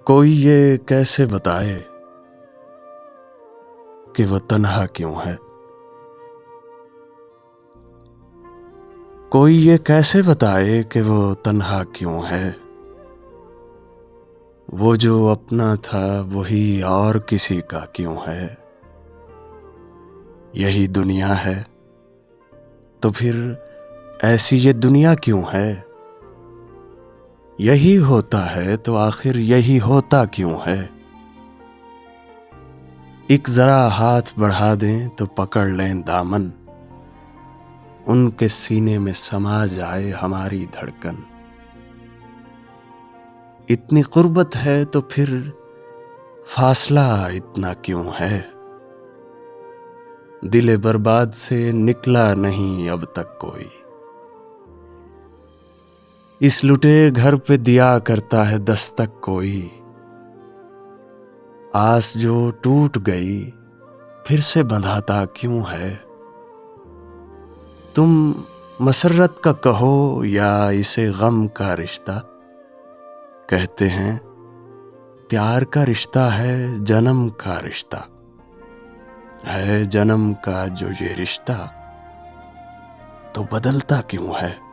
कोई ये कैसे बताए कि वो तन्हा क्यों है। कोई ये कैसे बताए कि वो तन्हा क्यों है। वो जो अपना था वही और किसी का क्यों है। यही दुनिया है तो फिर ऐसी ये दुनिया क्यों है। यही होता है तो आखिर यही होता क्यों है। एक जरा हाथ बढ़ा दें तो पकड़ लें दामन, उनके सीने में समा जाए हमारी धड़कन। इतनी कुर्बत है तो फिर फासला इतना क्यों है। दिले बर्बाद से निकला नहीं अब तक कोई। इस लुटे घर पे दिया करता है दस्तक कोई। आस जो टूट गई फिर से बंधाता क्यों है। तुम मसरत का कहो या इसे गम का रिश्ता, कहते हैं प्यार का रिश्ता है जन्म का रिश्ता। है जन्म का जो ये रिश्ता तो बदलता क्यों है।